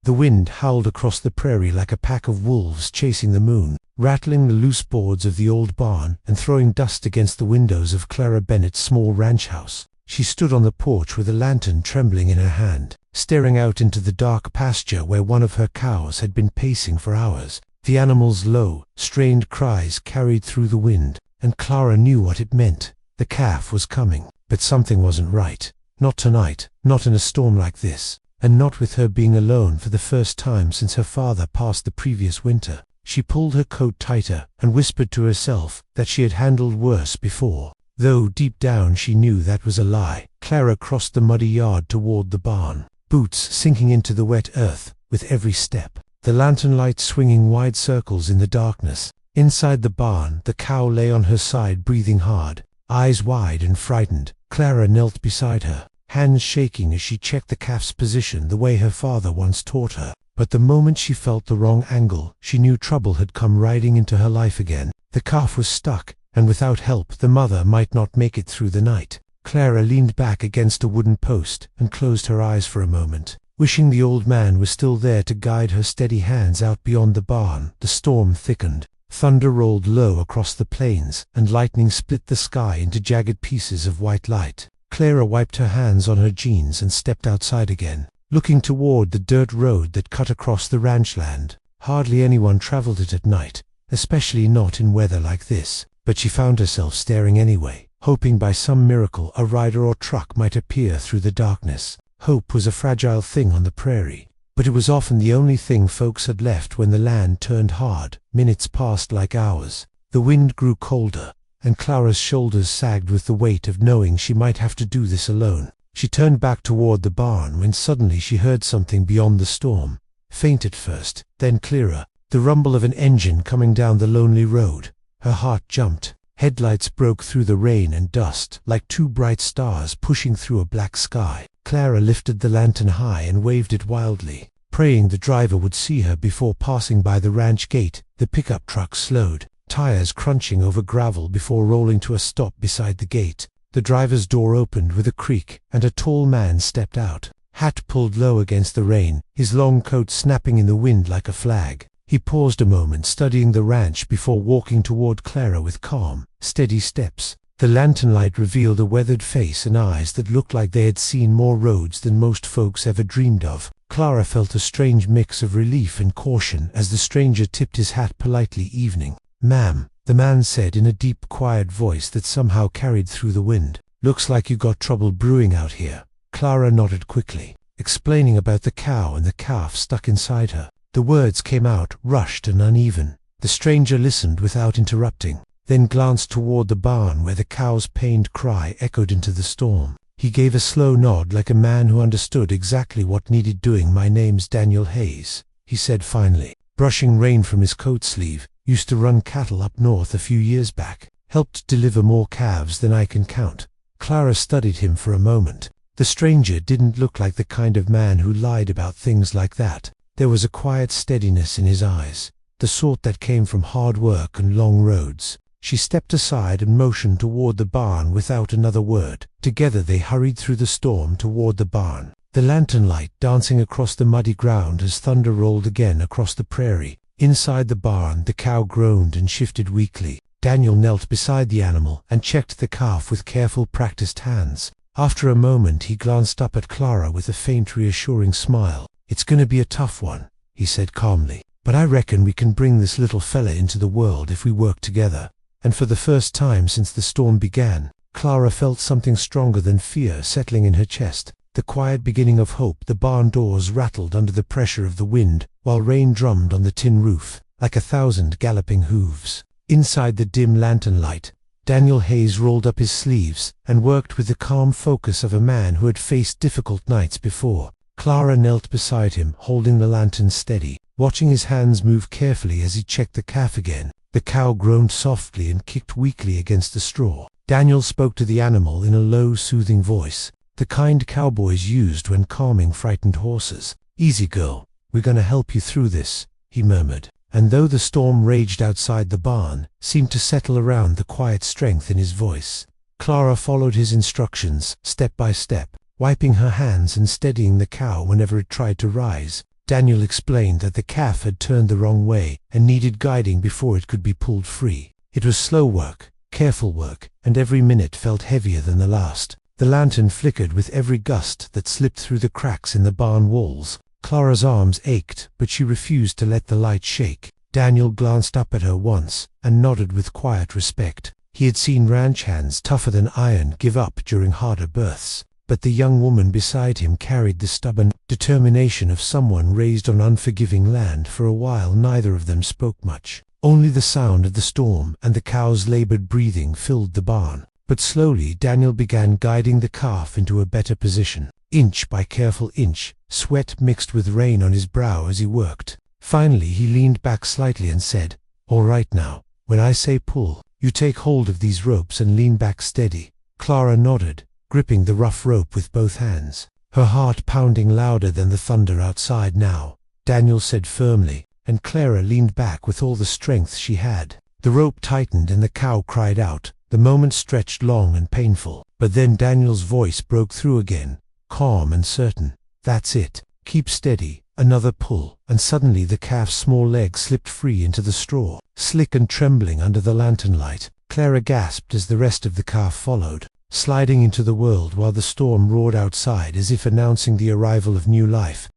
The wind howled across the prairie like a pack of wolves chasing the moon, rattling the loose boards of the old barn and throwing dust against the windows of Clara Bennett's small ranch house. She stood on the porch with a lantern trembling in her hand, staring out into the dark pasture where one of her cows had been pacing for hours. The animal's low, strained cries carried through the wind, and Clara knew what it meant. The calf was coming, but something wasn't right. Not tonight, not in a storm like this, and not with her being alone for the first time since her father passed the previous winter. She pulled her coat tighter and whispered to herself that she had handled worse before. Though deep down she knew that was a lie. Clara crossed the muddy yard toward the barn, boots sinking into the wet earth with every step, the lantern light swinging wide circles in the darkness. Inside the barn, the cow lay on her side breathing hard, eyes wide and frightened. Clara knelt beside her, hands shaking as she checked the calf's position the way her father once taught her. But the moment she felt the wrong angle, she knew trouble had come riding into her life again. The calf was stuck, and without help the mother might not make it through the night. Clara leaned back against a wooden post and closed her eyes for a moment, wishing the old man was still there to guide her steady hands out beyond the barn. The storm thickened. Thunder rolled low across the plains, and lightning split the sky into jagged pieces of white light. Clara wiped her hands on her jeans and stepped outside again, looking toward the dirt road that cut across the ranch land. Hardly anyone traveled it at night, especially not in weather like this, but she found herself staring anyway, hoping by some miracle a rider or truck might appear through the darkness. Hope was a fragile thing on the prairie, but it was often the only thing folks had left when the land turned hard. Minutes passed like hours. The wind grew colder, and Clara's shoulders sagged with the weight of knowing she might have to do this alone. She turned back toward the barn when suddenly she heard something beyond the storm. Faint at first, then clearer, the rumble of an engine coming down the lonely road. Her heart jumped. Headlights broke through the rain and dust like two bright stars pushing through a black sky. Clara lifted the lantern high and waved it wildly, praying the driver would see her before passing by the ranch gate. The pickup truck slowed, tires crunching over gravel before rolling to a stop beside the gate. The driver's door opened with a creak, and a tall man stepped out, hat pulled low against the rain, his long coat snapping in the wind like a flag. He paused a moment, studying the ranch before walking toward Clara with calm, steady steps. The lantern light revealed a weathered face and eyes that looked like they had seen more roads than most folks ever dreamed of. Clara felt a strange mix of relief and caution as the stranger tipped his hat politely. "Evening, ma'am," the man said in a deep, quiet voice that somehow carried through the wind. "Looks like you got trouble brewing out here." Clara nodded quickly, explaining about the cow and the calf stuck inside her. The words came out rushed and uneven. The stranger listened without interrupting, then glanced toward the barn where the cow's pained cry echoed into the storm. He gave a slow nod like a man who understood exactly what needed doing. "My name's Daniel Hayes," he said finally, brushing rain from his coat sleeve. "Used to run cattle up north a few years back. Helped deliver more calves than I can count." Clara studied him for a moment. The stranger didn't look like the kind of man who lied about things like that. There was a quiet steadiness in his eyes, the sort that came from hard work and long roads. She stepped aside and motioned toward the barn without another word. Together they hurried through the storm toward the barn, the lantern light dancing across the muddy ground as thunder rolled again across the prairie. Inside the barn, the cow groaned and shifted weakly. Daniel knelt beside the animal and checked the calf with careful, practiced hands. After a moment he glanced up at Clara with a faint, reassuring smile. "It's gonna be a tough one," he said calmly, "but I reckon we can bring this little fella into the world if we work together." And for the first time since the storm began, Clara felt something stronger than fear settling in her chest, the quiet beginning of hope. The barn doors rattled under the pressure of the wind, while rain drummed on the tin roof, like 1,000 galloping hooves. Inside the dim lantern light, Daniel Hayes rolled up his sleeves and worked with the calm focus of a man who had faced difficult nights before. Clara knelt beside him, holding the lantern steady, watching his hands move carefully as he checked the calf again. The cow groaned softly and kicked weakly against the straw. Daniel spoke to the animal in a low, soothing voice, the kind cowboys used when calming frightened horses. "Easy, girl, we're gonna help you through this," he murmured, and though the storm raged outside the barn, seemed to settle around the quiet strength in his voice. Clara followed his instructions, step by step, wiping her hands and steadying the cow whenever it tried to rise. Daniel explained that the calf had turned the wrong way and needed guiding before it could be pulled free. It was slow work, careful work, and every minute felt heavier than the last. The lantern flickered with every gust that slipped through the cracks in the barn walls. Clara's arms ached, but she refused to let the light shake. Daniel glanced up at her once and nodded with quiet respect. He had seen ranch hands tougher than iron give up during harder births, but the young woman beside him carried the stubborn determination of someone raised on unforgiving land. For a while neither of them spoke much. Only the sound of the storm and the cow's labored breathing filled the barn. But slowly Daniel began guiding the calf into a better position. Inch by careful inch, sweat mixed with rain on his brow as he worked. Finally he leaned back slightly and said, "All right now, when I say pull, you take hold of these ropes and lean back steady." Clara nodded, gripping the rough rope with both hands, her heart pounding louder than the thunder outside now. Daniel said firmly, and Clara leaned back with all the strength she had. The rope tightened and the cow cried out. The moment stretched long and painful, but then Daniel's voice broke through again, calm and certain. "That's it. Keep steady." Another pull, and suddenly the calf's small leg slipped free into the straw. Slick and trembling under the lantern light, Clara gasped as the rest of the calf followed, sliding into the world while the storm roared outside as if announcing the arrival of new life.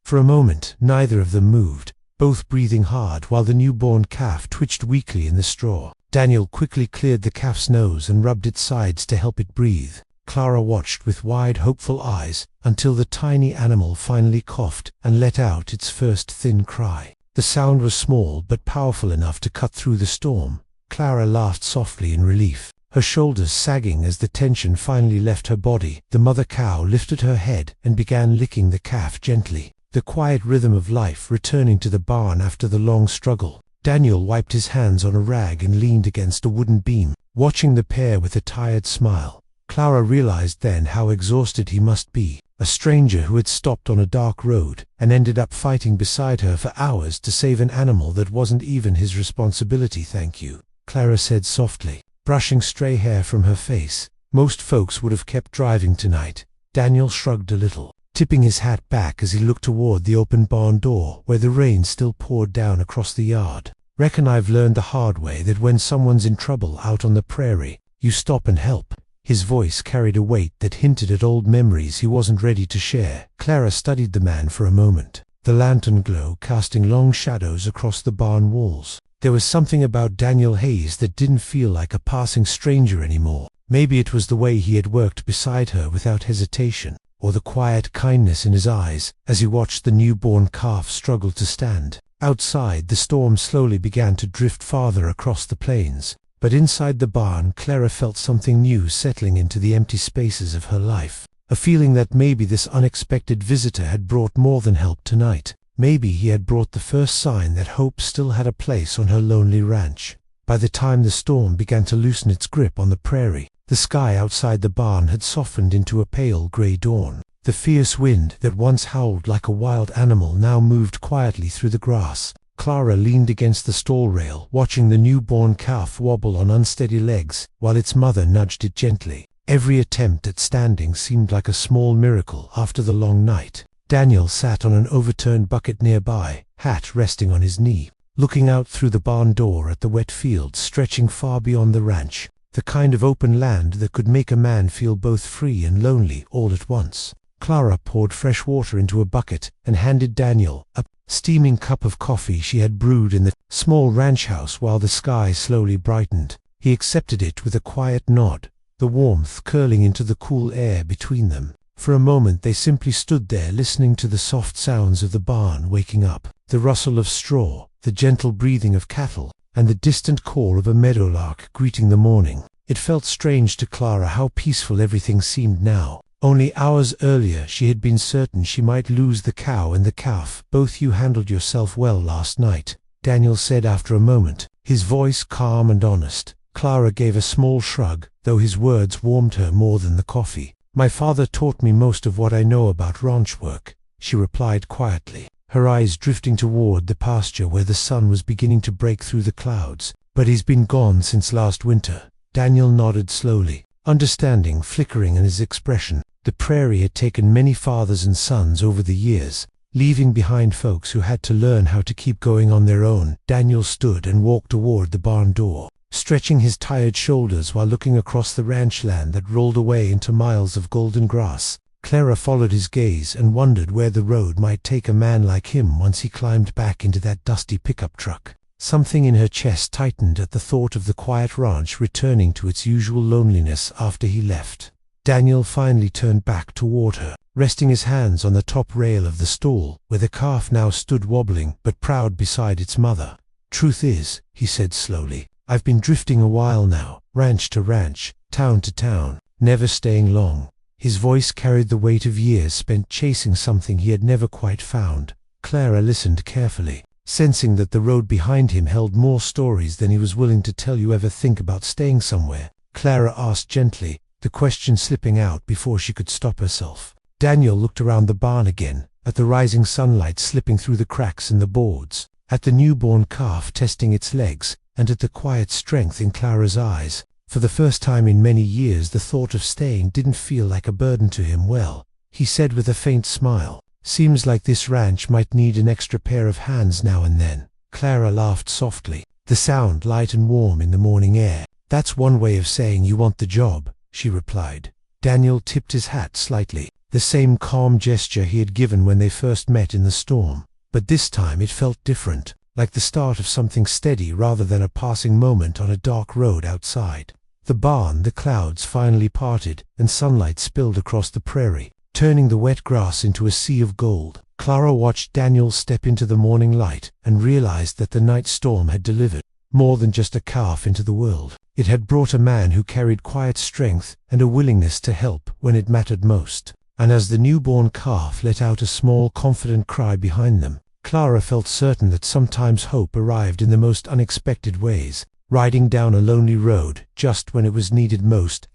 For a moment neither of them moved, both breathing hard while the newborn calf twitched weakly in the straw. Daniel quickly cleared the calf's nose and rubbed its sides to help it breathe. Clara watched with wide, hopeful eyes until the tiny animal finally coughed and let out its first thin cry. The sound was small but powerful enough to cut through the storm. Clara laughed softly in relief, her shoulders sagging as the tension finally left her body. The mother cow lifted her head and began licking the calf gently, the quiet rhythm of life returning to the barn after the long struggle. Daniel wiped his hands on a rag and leaned against a wooden beam, watching the pair with a tired smile. Clara realized then how exhausted he must be, a stranger who had stopped on a dark road and ended up fighting beside her for hours to save an animal that wasn't even his responsibility. "Thank you," Clara said softly, brushing stray hair from her face. "Most folks would have kept driving tonight." Daniel shrugged a little, tipping his hat back as he looked toward the open barn door where the rain still poured down across the yard. "Reckon I've learned the hard way that when someone's in trouble out on the prairie, you stop and help." His voice carried a weight that hinted at old memories he wasn't ready to share. Clara studied the man for a moment, the lantern glow casting long shadows across the barn walls. There was something about Daniel Hayes that didn't feel like a passing stranger anymore. Maybe it was the way he had worked beside her without hesitation, or the quiet kindness in his eyes as he watched the newborn calf struggle to stand. Outside, the storm slowly began to drift farther across the plains, but inside the barn Clara felt something new settling into the empty spaces of her life, a feeling that maybe this unexpected visitor had brought more than help tonight. Maybe he had brought the first sign that hope still had a place on her lonely ranch. By the time the storm began to loosen its grip on the prairie, the sky outside the barn had softened into a pale gray dawn. The fierce wind that once howled like a wild animal now moved quietly through the grass. Clara leaned against the stall rail, watching the newborn calf wobble on unsteady legs while its mother nudged it gently. Every attempt at standing seemed like a small miracle after the long night. Daniel sat on an overturned bucket nearby, hat resting on his knee, looking out through the barn door at the wet fields stretching far beyond the ranch, the kind of open land that could make a man feel both free and lonely all at once. Clara poured fresh water into a bucket and handed Daniel a steaming cup of coffee she had brewed in the small ranch house while the sky slowly brightened. He accepted it with a quiet nod, the warmth curling into the cool air between them. For a moment they simply stood there listening to the soft sounds of the barn waking up, the rustle of straw, the gentle breathing of cattle, and the distant call of a meadowlark greeting the morning. It felt strange to Clara how peaceful everything seemed now. Only hours earlier she had been certain she might lose the cow and the calf. "Both you handled yourself well last night," Daniel said after a moment, his voice calm and honest. Clara gave a small shrug, though his words warmed her more than the coffee. "My father taught me most of what I know about ranch work," she replied quietly, her eyes drifting toward the pasture where the sun was beginning to break through the clouds. "But he's been gone since last winter." Daniel nodded slowly, understanding flickering in his expression. The prairie had taken many fathers and sons over the years, Leaving behind folks who had to learn how to keep going on their own, Daniel stood and walked toward the barn door, stretching his tired shoulders while looking across the ranch land that rolled away into miles of golden grass. Clara followed his gaze and wondered where the road might take a man like him once he climbed back into that dusty pickup truck. Something in her chest tightened at the thought of the quiet ranch returning to its usual loneliness after he left. Daniel finally turned back toward her, resting his hands on the top rail of the stall, where the calf now stood wobbling but proud beside its mother. "Truth is," he said slowly, "I've been drifting a while now, ranch to ranch, town to town, never staying long." His voice carried the weight of years spent chasing something he had never quite found. Clara listened carefully, sensing that the road behind him held more stories than he was willing to tell. "You ever think about staying somewhere?" Clara asked gently, the question slipping out before she could stop herself. Daniel looked around the barn again, at the rising sunlight slipping through the cracks in the boards, at the newborn calf testing its legs, and at the quiet strength in Clara's eyes. For the first time in many years, the thought of staying didn't feel like a burden to him. "Well," he said with a faint smile, "seems like this ranch might need an extra pair of hands now and then." Clara laughed softly, the sound light and warm in the morning air. "That's one way of saying you want the job," she replied. Daniel tipped his hat slightly, the same calm gesture he had given when they first met in the storm. But this time it felt different, like the start of something steady rather than a passing moment on a dark road outside. The barn, the clouds finally parted, and sunlight spilled across the prairie, turning the wet grass into a sea of gold. Clara watched Daniel step into the morning light and realized that the night storm had delivered more than just a calf into the world. It had brought a man who carried quiet strength and a willingness to help when it mattered most. And as the newborn calf let out a small, confident cry behind them, Clara felt certain that sometimes hope arrived in the most unexpected ways, riding down a lonely road just when it was needed most.